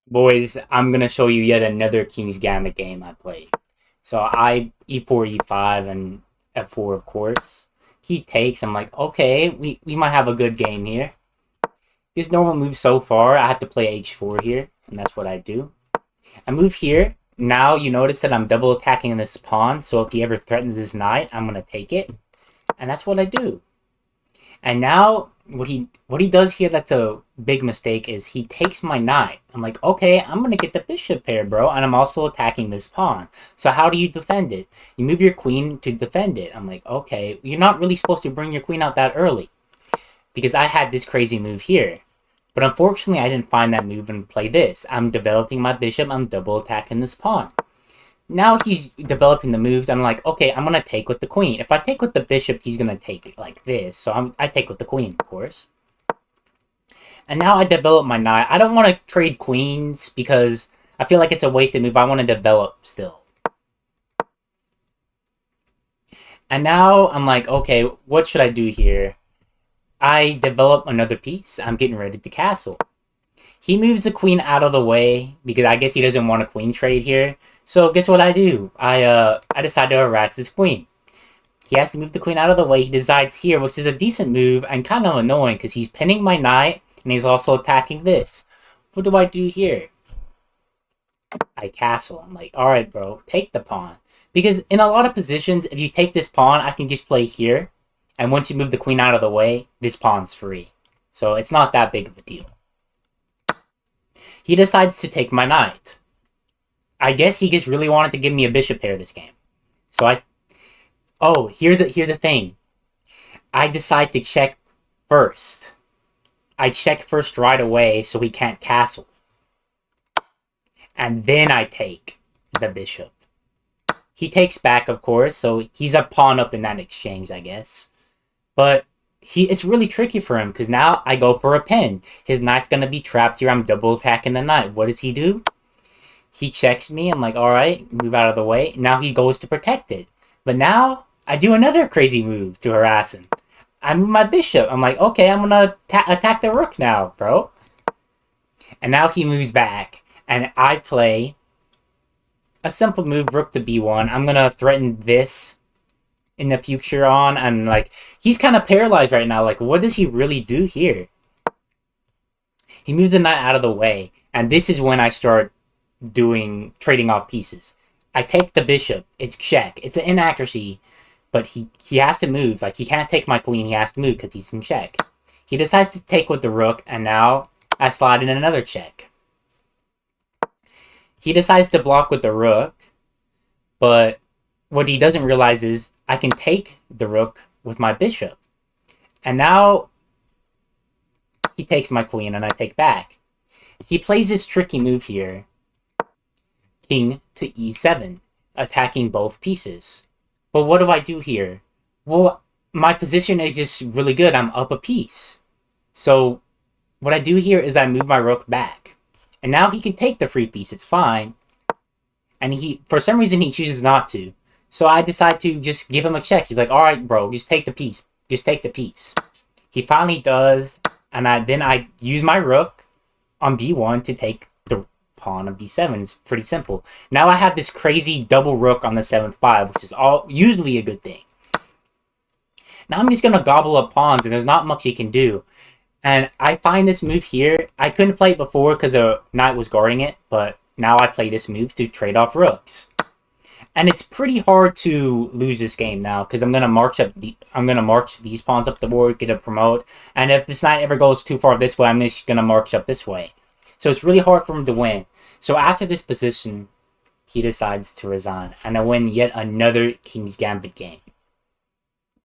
Boys, I'm gonna show you yet another King's Gambit game I played. So I e4, e5, and f4, of course. He takes. I'm like, okay, we might have a good game here. His normal move so far, I have to play h4 here, and that's what I do. I move here. Now you notice that I'm double attacking this pawn, so if he ever threatens his knight, I'm gonna take it, and that's what I do. And now what he does here that's a big mistake is he takes my knight. I'm like, okay, I'm gonna get the bishop pair, bro, and I'm also attacking this pawn. So how do you defend it? You move your queen to defend it. I'm like, okay, you're not really supposed to bring your queen out that early because I had this crazy move here. But unfortunately, I didn't find that move and play this. I'm developing my bishop. I'm double attacking this pawn. Now he's developing the moves. I'm like, okay, I'm gonna take with the queen. If I take with the bishop, he's gonna take it like this. So I take with the queen, of course. And now I develop my knight. I don't want to trade queens because I feel like it's a wasted move. I want to develop still. And now I'm like, okay, what should I do here? I develop another piece. I'm getting ready to castle. He moves the queen out of the way because I guess he doesn't want a queen trade here. So guess what I do? I decide to harass his queen. He has to move the queen out of the way. He decides here, which is a decent move and kind of annoying because he's pinning my knight and he's also attacking this. What do I do here? I castle. I'm like, alright, bro, take the pawn. Because in a lot of positions, if you take this pawn, I can just play here. And once you move the queen out of the way, this pawn's free. So it's not that big of a deal. He decides to take my knight. I guess he just really wanted to give me a bishop pair this game. So here's the thing. I decide to check first. I check first right away so he can't castle. And then I take the bishop. He takes back, of course, so he's a pawn up in that exchange, I guess. But it's really tricky for him because now I go for a pin. His knight's going to be trapped here. I'm double attacking the knight. What does he do? He checks me. I'm like, alright, move out of the way. Now he goes to protect it. But now I do another crazy move to harass him. I move my bishop. I'm like, okay, I'm going to attack the rook now, bro. And now he moves back. And I play a simple move, rook to b1. I'm going to threaten this in the future on. And, like, he's kind of paralyzed right now. Like, what does he really do here? He moves the knight out of the way. And this is when I start trading off pieces. I take the bishop. It's check. It's an inaccuracy. But he has to move. Like, he can't take my queen. He has to move because he's in check. He decides to take with the rook. And now I slide in another check. He decides to block with the rook, but what he doesn't realize is I can take the rook with my bishop. And now he takes my queen and I take back. He plays this tricky move here, king to e7, attacking both pieces. But what do I do here? Well, my position is just really good. I'm up a piece. So what I do here is I move my rook back. And now he can take the free piece. It's fine. And for some reason, he chooses not to. So I decide to just give him a check. He's like, all right, bro, just take the piece. Just take the piece. He finally does. And then I use my rook on b1 to take the pawn of b7. It's pretty simple. Now I have this crazy double rook on the 7th file, which is usually a good thing. Now I'm just going to gobble up pawns, and there's not much he can do. And I find this move here, I couldn't play it before because a knight was guarding it, but now I play this move to trade off rooks. And it's pretty hard to lose this game now because I'm gonna march these pawns up the board, get a promote, and if this knight ever goes too far this way, I'm just gonna march up this way. So it's really hard for him to win. So after this position, he decides to resign, and I win yet another King's Gambit game.